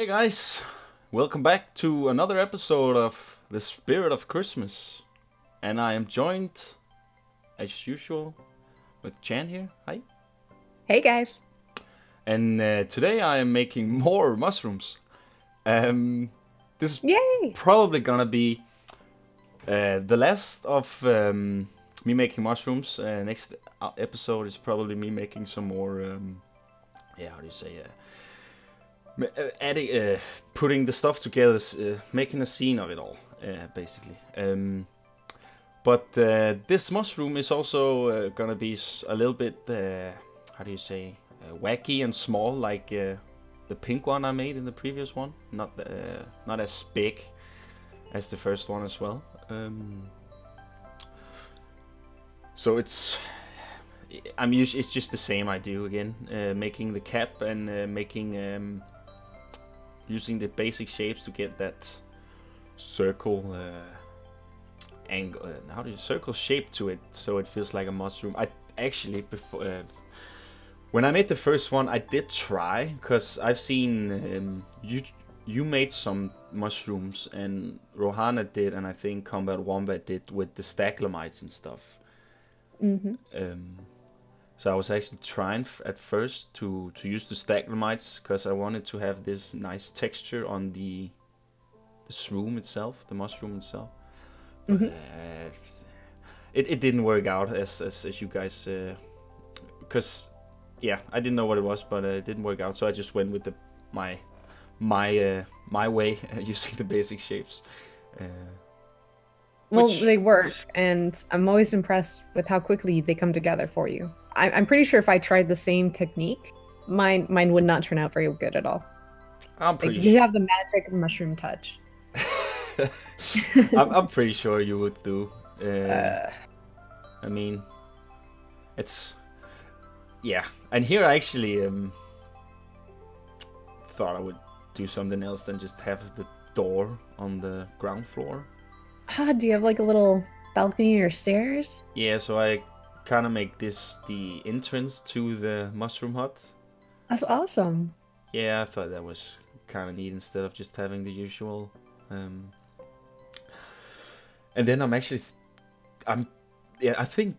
guys, welcome back to another episode of The Spirit of Christmas. And I am joined, as usual, with Chant here. Hi. Hey guys. And today I am making more mushrooms. This is Yay! probably gonna be the last of me making mushrooms. Next episode is probably me making some more, how do you say, adding, putting the stuff together, making a scene of it all, basically. But this mushroom is also gonna be a little bit, how do you say, wacky and small, like the pink one I made in the previous one. Not as big as the first one as well. So it's just the same I do again, making the cap and making using the basic shapes to get that circle angle. How do you circle shape to it so it feels like a mushroom? I actually before when I made the first one, I did try, because I've seen you made some mushrooms and Rohana did, and I think Combat Wombat did with the stalagmites and stuff. Mm-hmm. So I was actually trying at first to use the stalagmites because I wanted to have this nice texture on the shroom itself, the mushroom itself. But it didn't work out as you guys, because I didn't know what it was, but it didn't work out. So I just went with my way, using the basic shapes. Well, they work, and I'm always impressed with how quickly they come together for you. I'm pretty sure if I tried the same technique, mine would not turn out very good at all. I'm pretty you have the magic mushroom touch. I'm pretty sure you would do. I mean, it's and here I actually thought I would do something else than just have the door on the ground floor. Do you have like a little balcony or stairs? Yeah, so I kind of make this the entrance to the mushroom hut. That's awesome. Yeah, I thought that was kind of neat instead of just having the usual. And then I think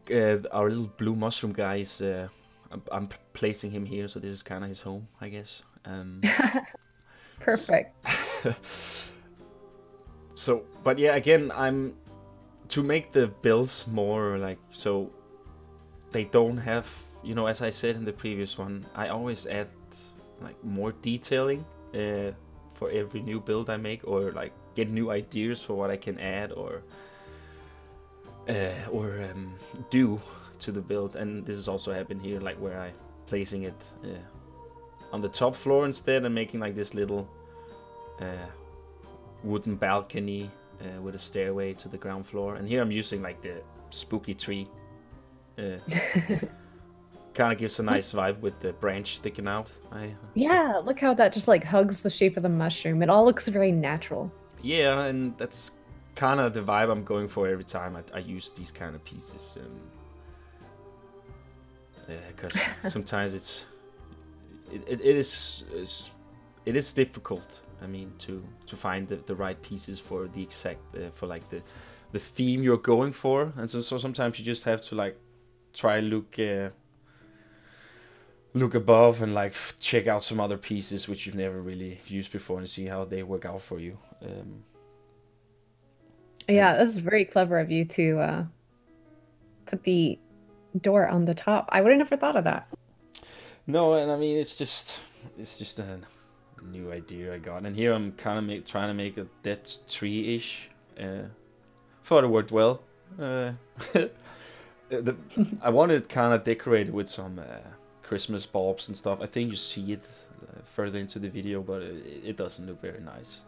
our little blue mushroom guy is. I'm placing him here, so this is kind of his home, I guess. Perfect. So, but yeah, again, I'm to make the builds more like so they don't have, as I said in the previous one, I always add like more detailing for every new build I make, or like get new ideas for what I can add or do to the build. And this has also happened here, like where I placing it on the top floor instead and making like this little wooden balcony with a stairway to the ground floor. And here I'm using like the spooky tree. Kind of gives a nice vibe with the branch sticking out. Yeah, look how that just like hugs the shape of the mushroom. It all looks very natural. Yeah, and that's kind of the vibe I'm going for every time I use these kind of pieces. Because sometimes it is difficult. I mean, to find the right pieces for the exact for like the theme you're going for, and so sometimes you just have to like try look above and like check out some other pieces which you've never really used before and see how they work out for you. Yeah, this is very clever of you to put the door on the top. I would have never thought of that. No, and I mean it's just a new idea I got, and here I'm kind of trying to make a dead tree-ish. Thought it worked well. I wanted kind of decorated with some Christmas bulbs and stuff. I think you see it further into the video, but it doesn't look very nice.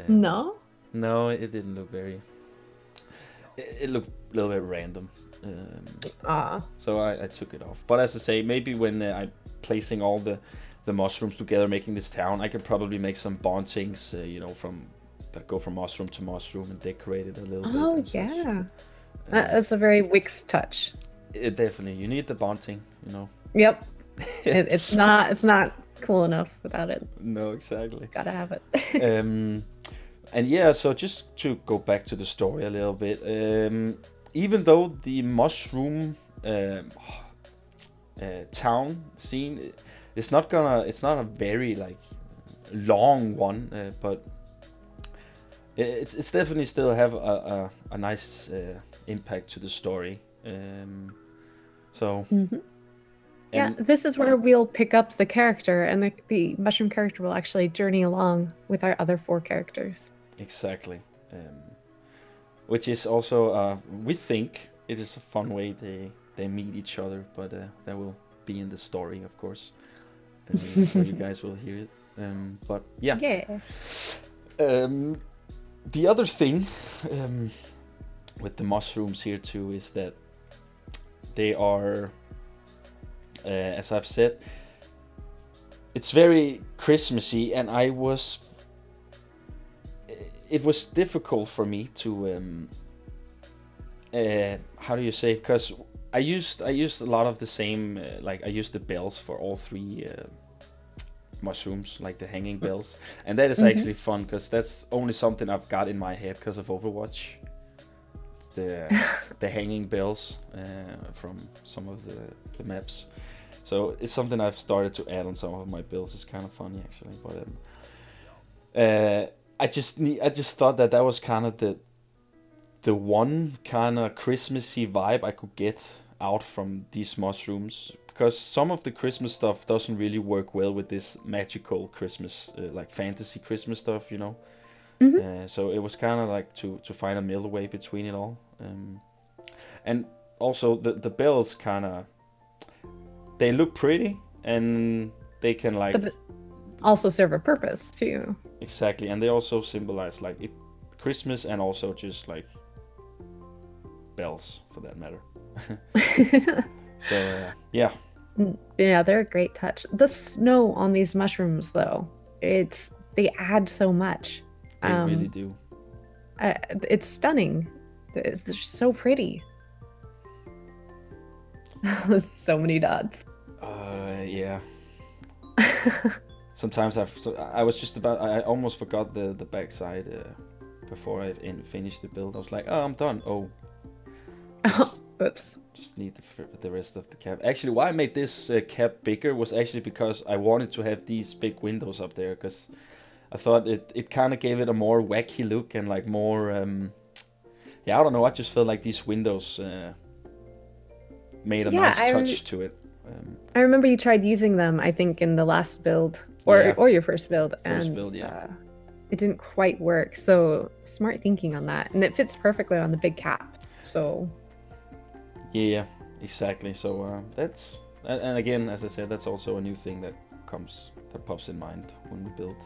No? No, it didn't look very. It looked a little bit random. So I took it off. But as I say, maybe when I'm placing all the mushrooms together, making this town, I can probably make some bauntings, that go from mushroom to mushroom and decorate it a little bit. Oh yeah, that's a very Wikz touch. Definitely, you need the bonding, Yep. It's not cool enough without it. No, exactly. Gotta have it. Um, and yeah, so just to go back to the story a little bit, even though the mushroom town scene, it's not a very like long one, but it's definitely still have a nice impact to the story. So Yeah, and this is where we'll pick up the character, and the mushroom character will actually journey along with our other four characters. exactly, which is also we think it is a fun way they meet each other, but that will be in the story, of course. So you guys will hear it. But yeah. Yeah. The other thing with the mushrooms here too is that they are, as I've said, it's very Christmassy, and it was difficult for me to how do you say? Because I used a lot of the same, like I used the bells for all three mushrooms, like the hanging bells, and that is actually fun because that's only something I've got in my head because of Overwatch. The hanging bells from some of the maps, so it's something I've started to add on some of my builds. It's kind of funny actually, but I just thought that was kind of the one kind of Christmassy vibe I could get out from these mushrooms, because some of the Christmas stuff doesn't really work well with this magical Christmas, like fantasy Christmas stuff, you know. So it was kind of like to find a middle way between it all, and also the bells kind of, they look pretty and they can like But also serve a purpose too. exactly, and they also symbolize like Christmas and also just like bells for that matter. So yeah. Yeah, they're a great touch. The snow on these mushrooms, though, they add so much. They really do. It's stunning. They're so pretty. So many dots. Yeah. Sometimes I was just about, I almost forgot the backside before I finished the build. I was like, oh, I'm done. Oh. Oops. Just need the rest of the cap. Actually, why I made this cap bigger was actually because I wanted to have these big windows up there, because I thought it kind of gave it a more wacky look and like more, yeah, I don't know, I just felt like these windows made a nice touch to it. I remember you tried using them, I think, in the last build, or your first build, it didn't quite work. So smart thinking on that, and it fits perfectly on the big cap. So yeah, exactly. So that's, and again, as I said, that's also a new thing that pops in mind when we build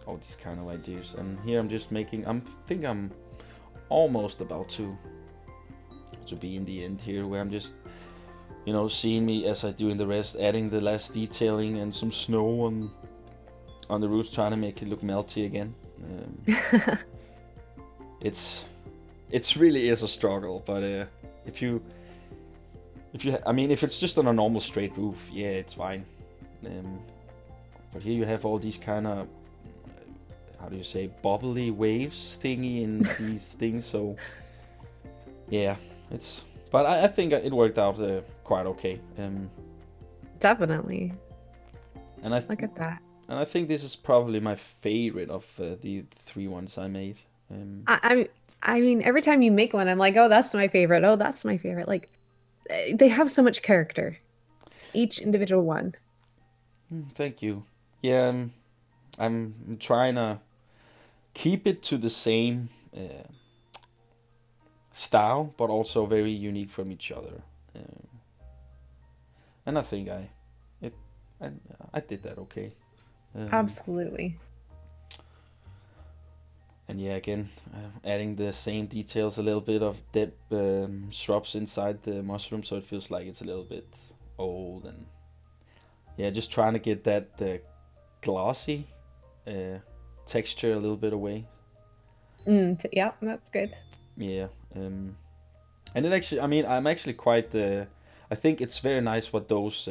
all these kind of ideas. And here I'm just making, I think I'm almost about to be in the end here, where I'm just, you know, seeing me as I do in the rest, adding the last detailing and some snow on the roofs, trying to make it look melty again. It's really is a struggle, but if you, I mean, if it's just on a normal straight roof, yeah, it's fine. But here you have all these kind of, how do you say, bubbly waves thingy in these things. So yeah, but I think it worked out quite okay. Definitely. And look at that. And I think this is probably my favorite of the three ones I made. I mean, every time you make one, I'm like, oh, that's my favorite. Oh, that's my favorite. Like, they have so much character, each individual one. Thank you. Yeah, I'm trying to keep it to the same style, but also very unique from each other. And I think I did that okay. Absolutely. And yeah, again, adding the same details, a little bit of dead shrubs inside the mushroom, so it feels like it's a little bit old, and yeah, just trying to get that glossy texture a little bit away. Yeah, that's good. Yeah, and it actually, I mean, I'm actually quite. I think it's very nice what those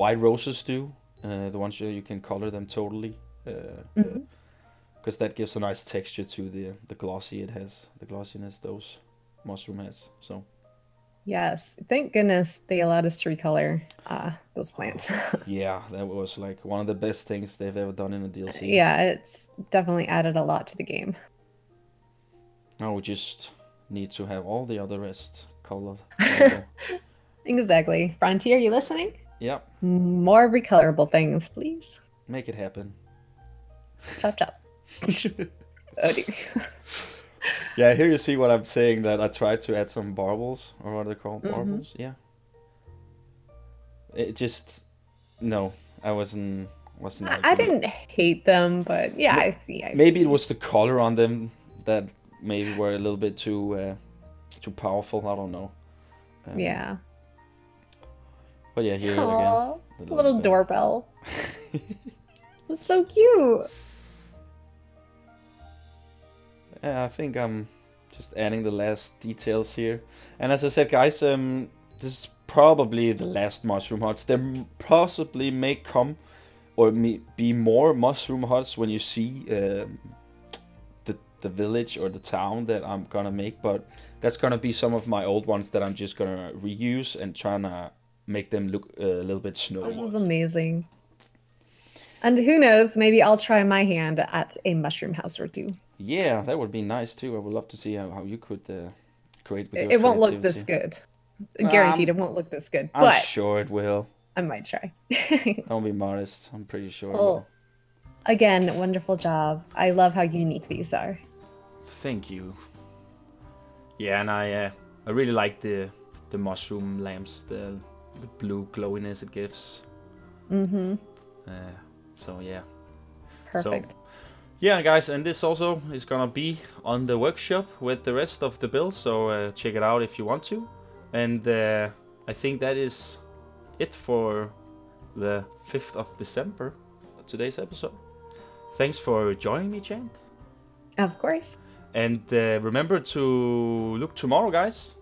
white roses do. The ones you can color them totally. Because that gives a nice texture to the glossy it has, the glossiness those mushroom has. So. Yes, thank goodness they allowed us to recolor those plants. Yeah, that was like one of the best things they've ever done in a DLC. Yeah, it's definitely added a lot to the game. Now we just need to have all the other rest colored. Exactly. Frontier, you listening? Yep. More recolorable things, please. Make it happen. Chop chop. Oh, dear. Yeah, here you see what I'm saying, that I tried to add some barbels, or what are they called? Barbels? Yeah. It just, no, I wasn't I didn't hate them, but yeah, I see. Maybe it was the color on them that maybe were a little bit too powerful. I don't know. Yeah. But yeah, here again. The little doorbell. It's so cute. Yeah, I think I'm just adding the last details here. And as I said, guys, this is probably the last mushroom huts. There possibly may come or be more mushroom huts when you see the village or the town that I'm gonna make, but that's gonna be some of my old ones that I'm just gonna reuse and trying to make them look a little bit snowy. This is amazing. And who knows, maybe I'll try my hand at a mushroom house or two. Yeah, that would be nice too. I would love to see how you could create with your It won't look this good. Guaranteed it won't look this good. I'm sure it will. I might try. Don't be modest. I'm pretty sure. Well, again, wonderful job. I love how unique these are. Thank you. Yeah, and I really like the mushroom lamps, the blue glowiness it gives. So yeah. Perfect. So, yeah, guys, and this also is gonna be on the workshop with the rest of the builds, so check it out if you want to. And I think that is it for the 5th of December, today's episode. Thanks for joining me, Chant. Of course. And remember to look tomorrow, guys,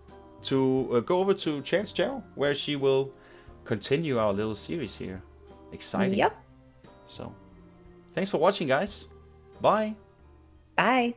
to go over to Chant's channel, where she will continue our little series here. Exciting. Yep. So, thanks for watching, guys. Bye. Bye.